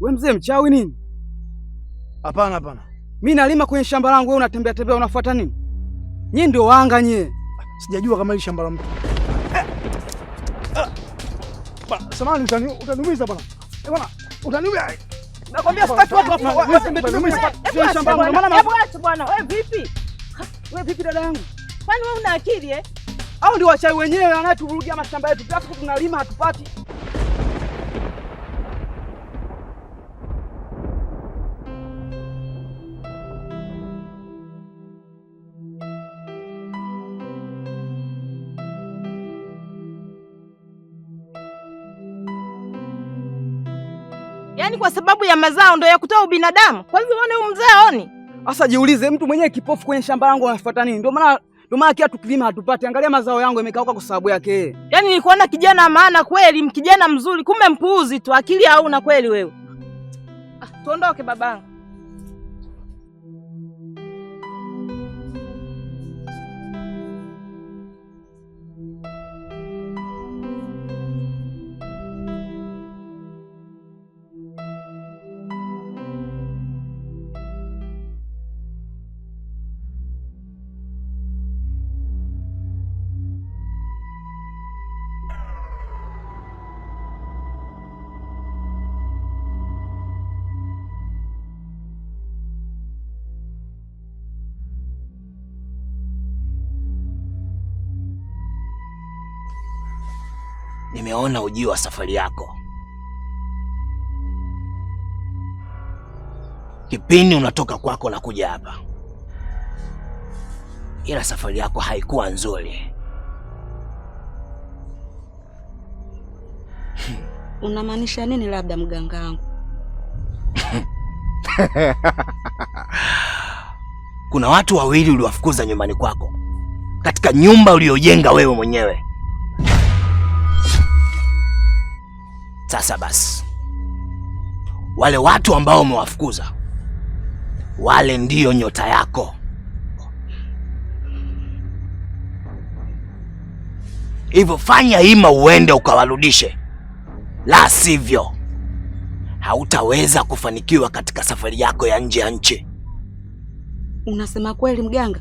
Wewe mzee mchawi nini? Hapana. Mimi nalima kwenye shamba langu, wewe unatembea tembea unafuata nini? Nyie ndio wanga nyie. Sijajua kama hili shamba la mtu. Samahani, utaniumiza bwana. Bwana, utaniumiza. Nakwambia sitaki watu wasembee kwenye shamba langu. Hebu acha bwana. Wewe vipi? Wewe vipi dada yangu? Kwani wewe una akili eh? Au ndio wachawi wenyewe wanatuvurugia mashamba yetu. Alafu tunalima hatupati. Yaani kwa sababu ya mazao ndio ya kutoa ubinadamu? Kwanza uone huyu mzee aoni? Sasa jiulize, mtu mwenyewe kipofu kwenye shamba langu anafuata nini? Ndio maana kia tukilima hatupati. Angalia mazao yangu yamekauka kwa sababu yake. Yaani nilikuona kijana maana kweli, kijana mzuri, kumbe mpuuzi tu, akili hauna kweli wewe. Tuondoke babangu. Nimeona ujio wa safari yako. Kipindi unatoka kwako na kuja hapa, ila safari yako haikuwa nzuri. Unamaanisha nini labda mganga wangu? Kuna watu wawili uliwafukuza nyumbani kwako, katika nyumba uliyojenga wewe mwenyewe. Sasa basi, wale watu ambao umewafukuza, wale ndiyo nyota yako. Hivyo fanya hima uende ukawarudishe, la sivyo hautaweza kufanikiwa katika safari yako ya nje ya nchi. Unasema kweli mganga?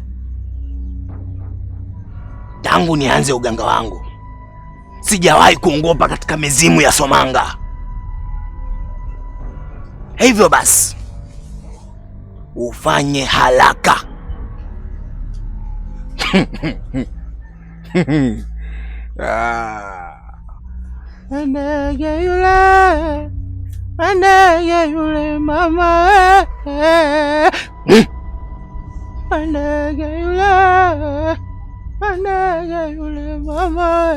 Tangu nianze uganga wangu sijawahi kuongopa katika mizimu ya Somanga. Hivyo basi ufanye haraka. Ndege yule mama, ndege yule mama,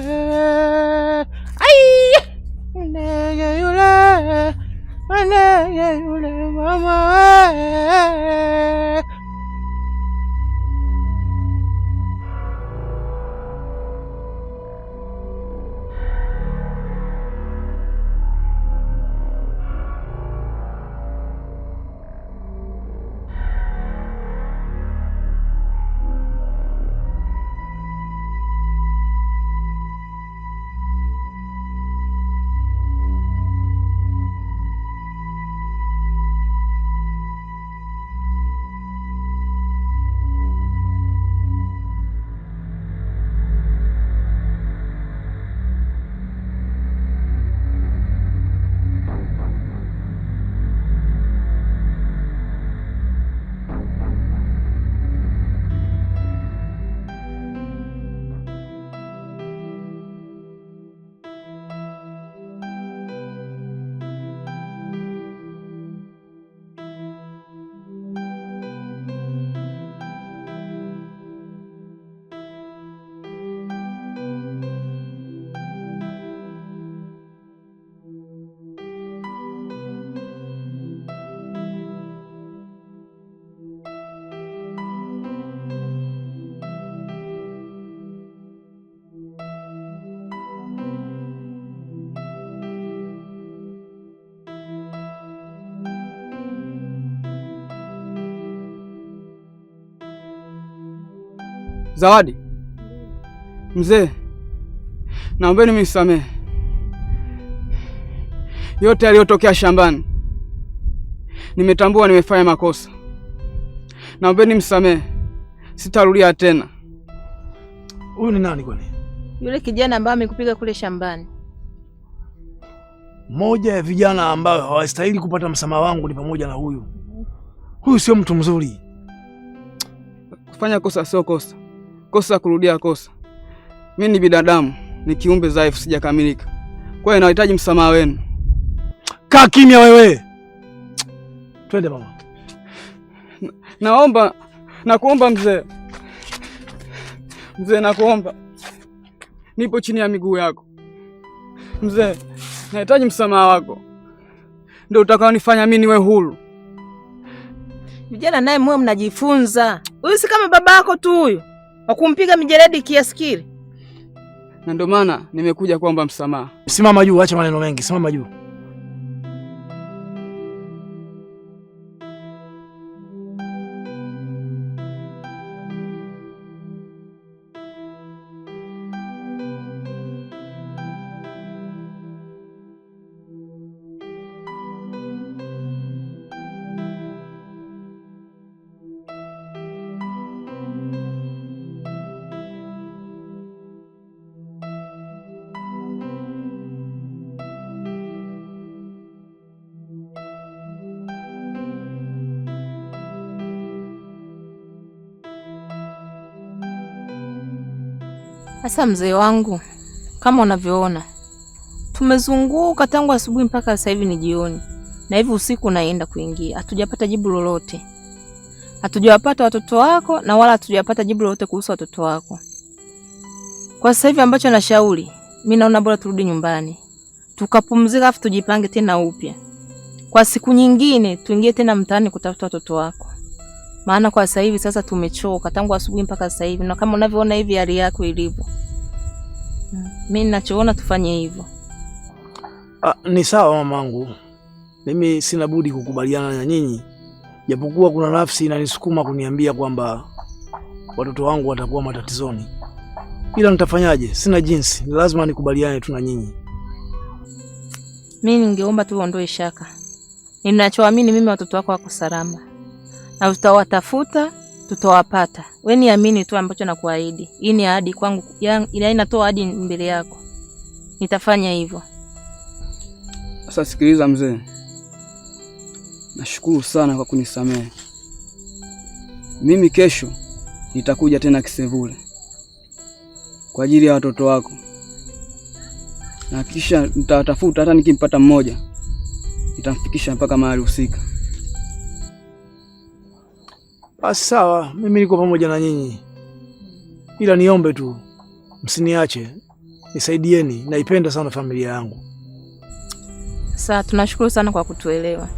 ai, ndege yule mama. Zawadi, mzee, naombeni mnisamehe yote yaliyotokea shambani. Nimetambua nimefanya makosa. Naombeni msamehe. Sitarudia tena. Huyu ni nani kwani? Yule kijana ambaye amekupiga kule shambani. Moja ya vijana ambao hawastahili kupata msamaha wangu ni pamoja na huyu. Huyu sio mtu mzuri. Kufanya kosa sio kosa. Kosa kurudia kosa. Mimi ni binadamu, ni kiumbe dhaifu, sijakamilika. Kwa hiyo nahitaji msamaha wenu. Kaa kimya wewe. Twende mama. Nakuomba mzee. Mzee, nakuomba. Nipo chini ya miguu yako. Mzee, nahitaji msamaha wako. Ndio utakaonifanya mimi niwe huru. Vijana naye mwe mnajifunza. Huyu si kama baba yako tu huyu. Wakumpiga mijeledi kiasi kile. Na ndio maana nimekuja kuomba msamaha. Simama juu, acha maneno mengi. Simama juu. Sasa mzee wangu, kama unavyoona, tumezunguka tangu asubuhi mpaka sasa hivi ni jioni. Na hivi usiku naenda kuingia. Hatujapata jibu lolote. Hatujawapata watoto wako na wala hatujapata jibu lolote kuhusu watoto wako. Kwa sasa hivi ambacho nashauri, mimi naona bora turudi nyumbani. Tukapumzika afu tujipange tena upya. Kwa siku nyingine tuingie tena mtaani kutafuta watoto wako. Maana kwa sasa hivi sasa tumechoka tangu asubuhi mpaka sasa hivi, na kama unavyoona hivi hali yako ilivyo. Mimi ninachoona tufanye hivyo. Ni sawa mamangu. Mimi sina budi kukubaliana na nyinyi. Japokuwa kuna nafsi inanisukuma kuniambia kwamba watoto wangu watakuwa matatizoni. Ila nitafanyaje? Sina jinsi. Lazima nikubaliane tu na nyinyi. Mimi ningeomba tu uondoe shaka. Ninachoamini mimi watoto wako wako salama. Na tutawatafuta, tutawapata. Wewe niamini tu ambacho nakuahidi. Hii ni ahadi kwangu, ila inatoa ahadi mbele yako. Nitafanya hivyo. Sasa sikiliza mzee. Nashukuru sana kwa kunisamehe. Mimi kesho nitakuja tena Kisevule kwa ajili ya watoto wako. Na kisha nitatafuta, hata nikimpata mmoja nitamfikisha mpaka mahali husika. Basi sawa, mimi niko pamoja na nyinyi. Ila niombe tu, msiniache. Nisaidieni, naipenda sana familia yangu. Sasa tunashukuru sana kwa kutuelewa.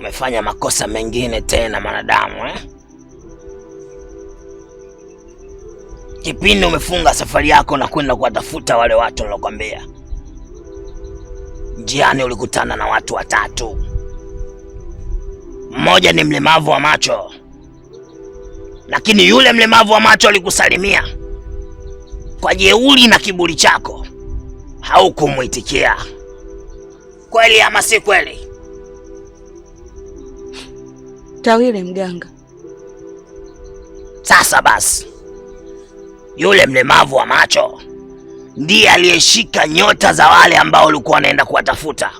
umefanya makosa mengine tena mwanadamu Kipindi umefunga safari yako na kwenda kuwatafuta wale watu nilokuambia, njiani ulikutana na watu watatu. Mmoja ni mlemavu wa macho, lakini yule mlemavu wa macho alikusalimia kwa jeuri na kiburi chako, haukumuitikia. Kweli ama si kweli? Tawile mganga. Sasa basi, yule mlemavu wa macho ndiye aliyeshika nyota za wale ambao ulikuwa unaenda kuwatafuta.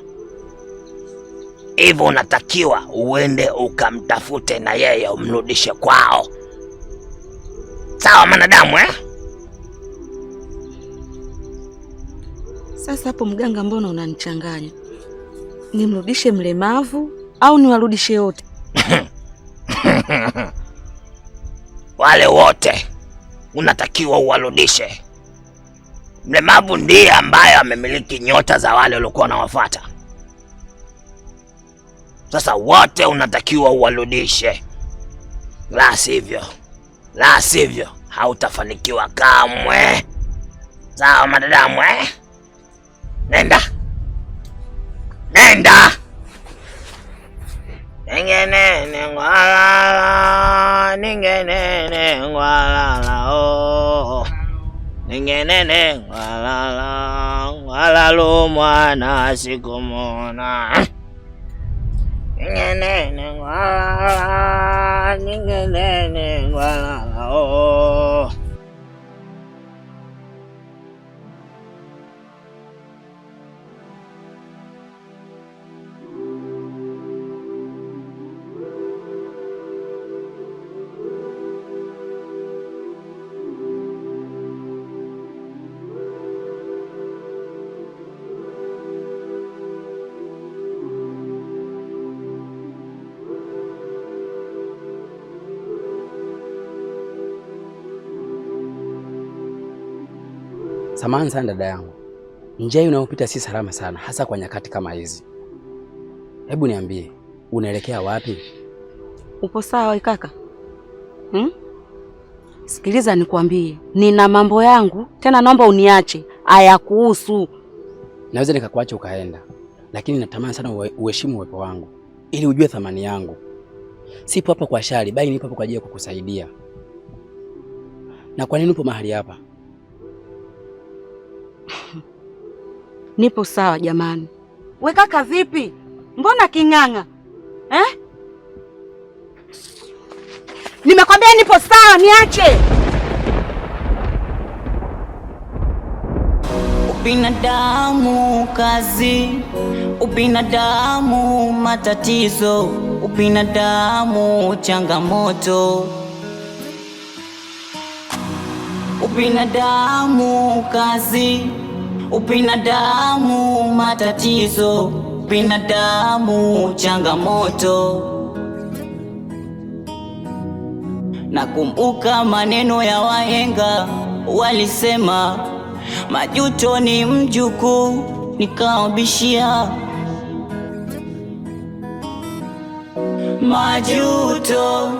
Hivyo unatakiwa uende ukamtafute na yeye umrudishe kwao. Sawa mwanadamu Sasa hapo mganga, mbona unanichanganya? Nimrudishe mlemavu au niwarudishe wote? Wale wote unatakiwa uwarudishe. Mlemavu ndiye ambaye amemiliki nyota za wale waliokuwa wanawafuata. Sasa wote unatakiwa uwarudishe, la sivyo hautafanikiwa kamwe. Sawa madadamu Nenda. Ningenene ngwalala oh. Ningenene ngwalala mwana sikumona. Ningenene ngwalala oh. Samahani sana dada yangu, njia unayopita si salama sana, hasa kwa nyakati kama hizi. Hebu niambie, unaelekea wapi? Upo sawa kaka? Sikiliza nikwambie, nina mambo yangu, tena naomba uniache, hayakuhusu. Naweza nikakuacha ukaenda, lakini natamani sana uheshimu uwepo wangu ili ujue thamani yangu. Sipo hapa kwa shari, bali nipo hapa kwa ajili ya kukusaidia. Na kwa nini upo mahali hapa? Nipo sawa jamani. We kaka vipi? Mbona king'ang'a? Nimekwambia nipo sawa, niache. Ubinadamu kazi, ubinadamu matatizo, ubinadamu changamoto. Ubinadamu kazi, ubinadamu matatizo, ubinadamu changamoto. Nakumbuka maneno ya wahenga, walisema majuto ni mjukuu, nikaambishia majuto,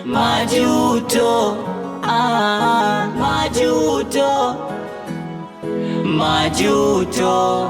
majuto, majuto, majuto.